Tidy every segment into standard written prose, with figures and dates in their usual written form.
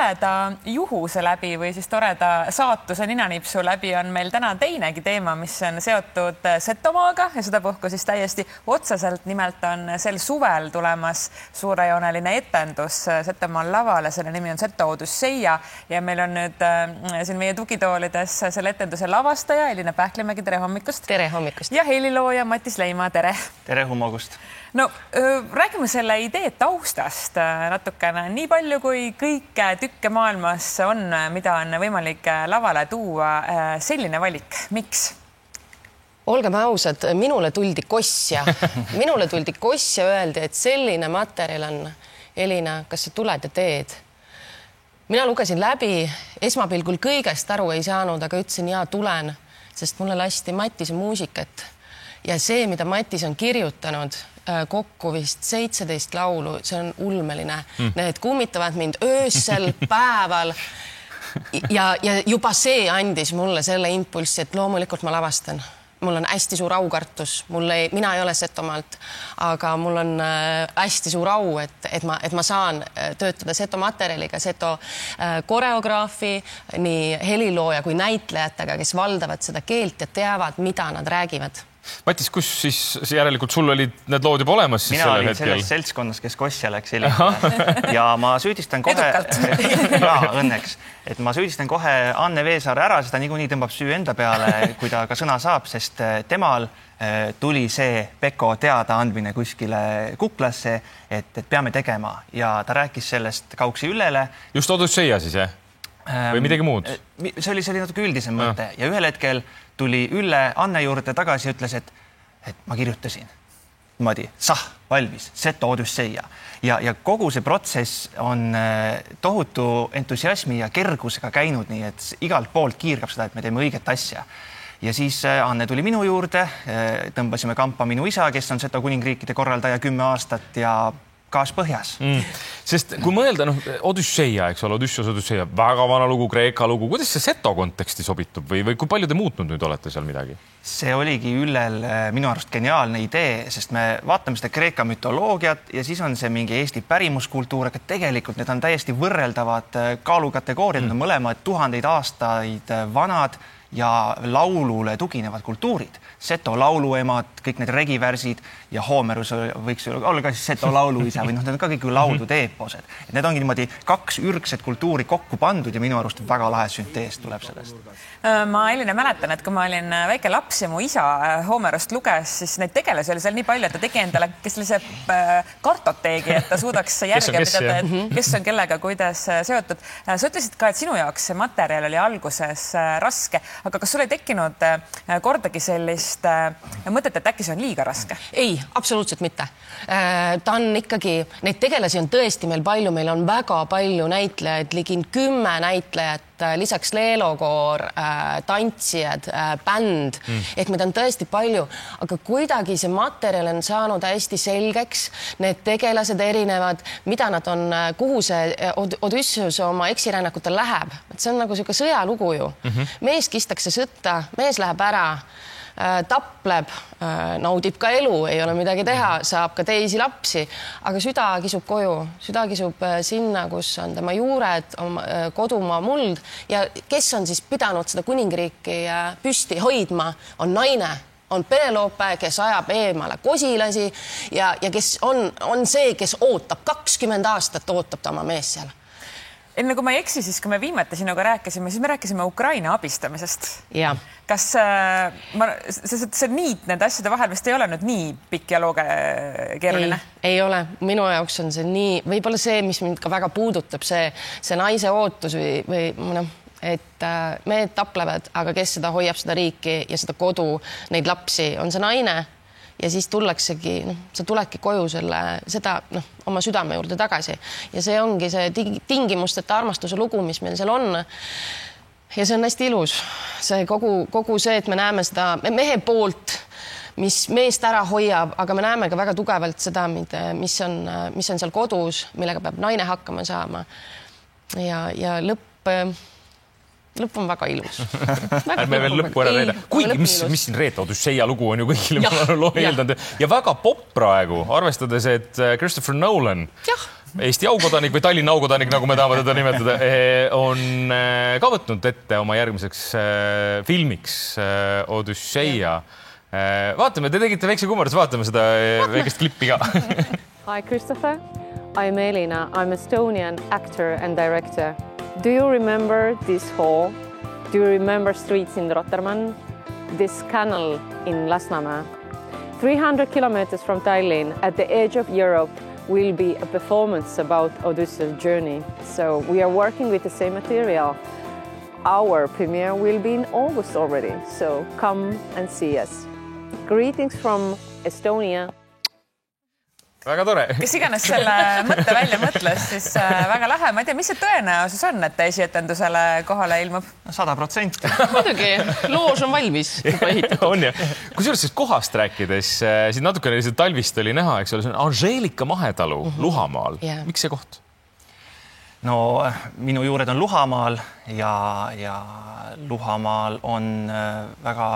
toreda juhuse läbi või siis toreda saatuse ninanipsu läbi on meil täna teinegi teema, mis on seotud Setomaaga ja sedapuhku siis täiesti otseselt. Nimelt on sel suvel tulemas suurejooneline etendus Setomaal lavale. Selle nimi on Seto Odüsseia ja meil on nüüd siin meie tugitoolides selle etenduse lavastaja Elina Pähklimägi. Tere hommikust! Tere hommikust! Ja helilooja Matis Leimaa. Tere! Tere hommikust! No, räägime selle idee taustast natukene. Nii palju kui kõike tükke maailmas on, mida on võimalik lavale tuua, selline valik. Miks? Olgeme ausad, minule tuldi kossja. Minule tuldi kossja, öeldi, et selline materjal on. Elina, kas sa tuled ja teed? Mina lugesin läbi, esmapilgul kõigest aru ei saanud, aga ütlesin, jaa, tulen, sest mulle lasti Matise muusikat. Ja see, mida Matis on kirjutanud, kokku vist 17 laulu, see on ulmeline. Need kummitavad mind öösel, päeval ja juba see andis mulle selle impulsi, et loomulikult ma lavastan. Mul on hästi suur aukartus. Mina ei ole Setomaalt, aga mul on hästi suur au, et ma saan töötada Seto materjaliga, Seto koreograafi, nii helilooja kui näitlejatega, kes valdavad seda keelt ja teavad, mida nad räägivad. Matis, kus siis järelikult sul olid need lood juba olemas? Mina olin selles seltskonnas, kes kossja läks ja ma süüdistan kohe, õnneks, et ma süüdistan kohe Anne Veesaare ära, sest ta niikuinii tõmbab süü enda peale, kui ta ka sõna saab, sest temal tuli see Peko teadaandmine kuskile kuklasse, et peame tegema ja ta rääkis sellest Kauksi Üllele. Just Odüsseia siis, jah? Või midagi muud? See oli natuke üldisem mõte ja ühel hetkel tuli Ülle Anne juurde tagasi ja ütles, et ma kirjutasin. Niimoodi, valmis, Seto Odüsseia. Ja kogu see protsess on tohutu entusiasmi ja kergusega käinud nii, et igalt poolt kiirgab seda, et me teeme õiget asja. Ja siis Anne tuli minu juurde, tõmbasime kampa minu isa, kes on Seto kuningriikide korraldaja 10 aastat ja kaas põhjas. Sest kui mõelda, Odüsseia, eks ole, Odüsseia, väga vana lugu, Kreeka lugu, kuidas see Seto konteksti sobitub või kui palju te muutnud nüüd olete seal midagi? See oligi Üllel minu arust geniaalne idee, sest me vaatame seda Kreeka mütoloogiat ja siis on see mingi Eesti pärimuskultuur, aga tegelikult need on täiesti võrreldavad kaalukategooriad, on mõlemad tuhandeid aastaid vanad ja laulule tuginevad kultuurid. Seto lauluemad, kõik need regivärsid ja Hoomerus võiks olla ka siis Seto lauluisa või need on ka kõik laulud eeposed. Need ongi niimoodi 2 ürgset kultuuri kokku pandud ja minu arust väga lahe süntees tuleb sellest. Ma Elina mäletan, et kui ma olin väike laps ja mu isa Hoomerust luges, siis neid tegelasi oli seal nii palju, et ta tegi endale sellise kartoteegi, et ta suudaks järge pidada, et kes on kellega, kuidas seotud. Sa ütlesid ka, et sinu jaoks see materjal oli alguses raske, aga kas sul ei tekkinud kordagi sellist mõtet, et äkki see on liiga raske? Ei, absoluutselt mitte. Ta on ikkagi, neid tegelasi on tõesti meil palju, meil on väga palju näitlejaid, ligi 10 näitlejat, lisaks leelokoor, tantsijad, bänd, ehk meid on tõesti palju, aga kuidagi see materjal on saanud hästi selgeks, need tegelased erinevad, mida nad on, kuhu see Odysseus oma eksirännakutel läheb. See on nagu selline sõjalugu ju. Mees kistakse sõtta, mees läheb ära, tapleb, naudib ka elu, ei ole midagi teha, saab ka teisi lapsi, aga süda kisub koju, süda kisub sinna, kus on tema juured, kodumaa muld ja kes on siis pidanud seda kuningriiki püsti hoidma, on naine, on Penelope, kes ajab eemale kosilasi ja kes on see, kes ootab, 20 aastat ootab ta oma mees seal. Enne kui ma ei eksi, siis kui me viimati sinuga rääkisime, siis me rääkisime Ukraina abistamisest. Ja. Kas see niit nende asjade vahel vist ei ole nüüd nii pikk ja looge keeruline? Ei ole. Minu jaoks on see nii, võib-olla see, mis mind ka väga puudutab, see naise ootus või et mehed taplevad, aga kes seda hoiab, seda riiki ja seda kodu, neid lapsi, on see naine. Ja siis tullaksegi, sa tuledki koju seda oma südame juurde tagasi. Ja see ongi see tingimusteta armastuse lugu, mis meil seal on. Ja see on hästi ilus. See kogu see, et me näeme seda mehe poolt, mis meest ära hoiab, aga me näeme ka väga tugevalt seda, mis on seal kodus, millega peab naine hakkama saama. Ja lõpp on väga ilus. Ärme veel lõppu ära leida. Kuigi, mis siin Reeta Odüsseia lugu on ju kõigile eeldanud ja väga pop praegu, arvestades, et Christopher Nolan Eesti aukodanik või Tallinna aukodanik, nagu me tahame teda nimetada, on ka võtnud ette oma järgmiseks filmiks Odüsseia. Vaatame, te tegite väikse kummardus, vaatame seda väikest klippi ka. Hi, Christopher. I'm Elina. I'm Estonian actor and director. Do you remember this hall? Do you remember streets in Rotterdam? This canal in Lasnamäe? 300 kilometers from Tallinn, at the edge of Europe, will be a performance about Odysseus' journey. So we are working with the same material. Our premiere will be in August already, so come and see us. Greetings from Estonia. Väga tore. Kes iganes selle mõtte välja mõtles, siis väga lähe. Ma ei tea, mis see tõenäosus on, et ta esietendusele kohale ilmub? 100%. Muidugi, loož on valmis. On ja. Kusjuures siis kohast rääkides, siin natukene talvist oli näha, eks ole, see on Anžeelika Mahetalu Luhamaal. Miks see koht? No minu juured on Luhamaal ja Luhamaal on väga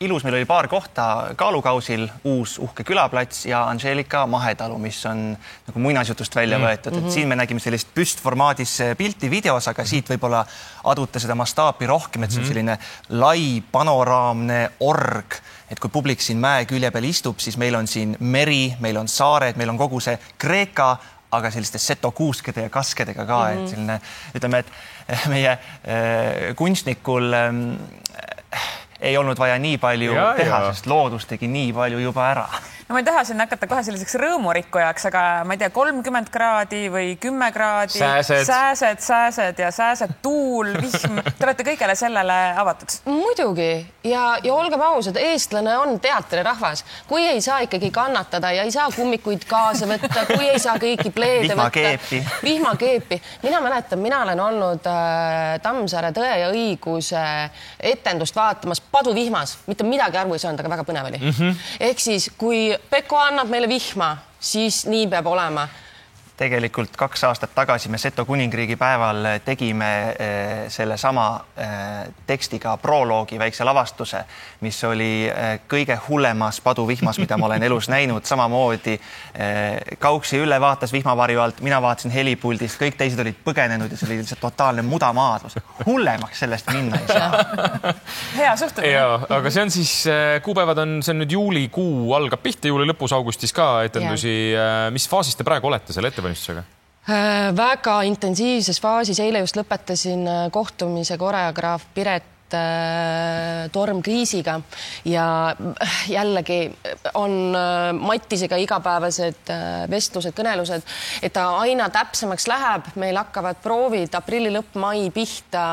ilus, meil oli paar kohta kaalukausil, uus uhke külaplats ja Anžeelika Mahetalu, mis on nagu muinasjutust välja võetud. Et siin me nägime sellist püstformaadis pilti videos, aga siit võib-olla aduta seda mastaapi rohkem, et see on selline lai panoraamne org, et kui publik siin mäe külje peal istub, siis meil on siin meri, meil on saared, meil on kogu see Kreeka, aga selliste setokuuskede ja kaskedega ka, et selline, ütleme, et meie kunstnikul ei olnud vaja nii palju teha, sest loodus tegi nii palju juba ära. No ma ei taha siin hakata kohe selliseks rõõmurikkujaks, aga ma ei tea, 30 kraadi või 10 kraadi, sääsed ja sääsed, tuul, vihm. Te olete kõigele sellele avatud? Muidugi. Ja olgem ausad, eestlane on teatrirahvas. Kui ei saa ikkagi kannatada ja ei saa kummikuid kaasa võtta, kui ei saa kõiki pleede võtta. Vihmakeepi. Mina mäletan, mina olen olnud Tammsaare Tõe ja õiguse etendust vaatamas paduvihmas. Mitte midagi arvu ei saanud, aga väga põnev oli. Ehk siis, kui Pekko annab meile vihma, siis nii peab olema. Tegelikult 2 aastat tagasi me Seto kuningriigi päeval tegime selle sama tekstiga proloogi väikse lavastuse, mis oli kõige hullemas paduvihmas, mida ma olen elus näinud. Samamoodi Kauksi Ülle vaatas vihmavarju alt, mina vaatasin helipuldist, kõik teised olid põgenenud ja see oli lihtsalt totaalne mudamaadlus. Hullemaks sellest minna ei saa. Hea suhtumine. Ja, aga see on siis, kuupäevad on, see on nüüd juulikuu algab pihta, juuli lõpus, augustis ka etendusi. Mis faasis te praegu olete selle ettevalmistusega? Väga intensiivses faasis. Eile just lõpetasin kohtumise koreograaf Piret Torm-Kriisiga ja jällegi on Mattisega igapäevased vestlused, kõnelused, et ta aina täpsemaks läheb. Meil hakkavad proovid aprilli lõpp, mai pihta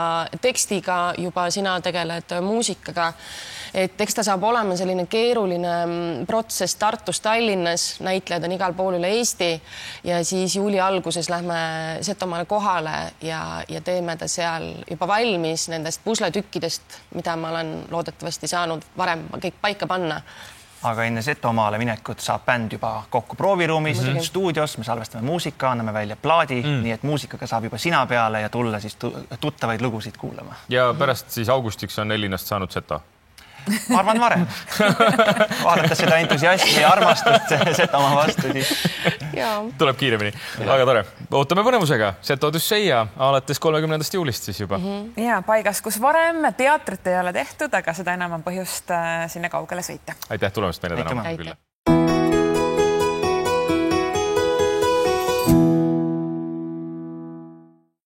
tekstiga, juba sina tegeled muusikaga. Et eks ta saab olema selline keeruline protsess Tartus, Tallinnas, näitlejad on igal pool üle Eesti ja siis juuli alguses lähme Setomaale kohale ja teeme ta seal juba valmis nendest pusletükkidest, mida ma olen loodetavasti saanud varem kõik paika panna. Aga enne Setomaale minekut saab bänd juba kokku prooviruumis, stuudios, me salvestame muusika, anname välja plaadi, nii et muusikaga saab juba sina peale ja tulla siis tuttavaid lugusid kuulama. Ja pärast siis augustiks on Elinast saanud Seto? Ma arvan varem. Vaadates seda entusiasmi ja armastust Setomaa vastu, siis tuleb kiiremini. Väga tore. Ootame põnevusega. Seto Odüsseia alates 30. juulist siis juba. Ja paigas, kus varem teatrit ei ole tehtud, aga seda enam on põhjust sinna kaugele sõita. Aitäh tulemast meile täna. Aitäh.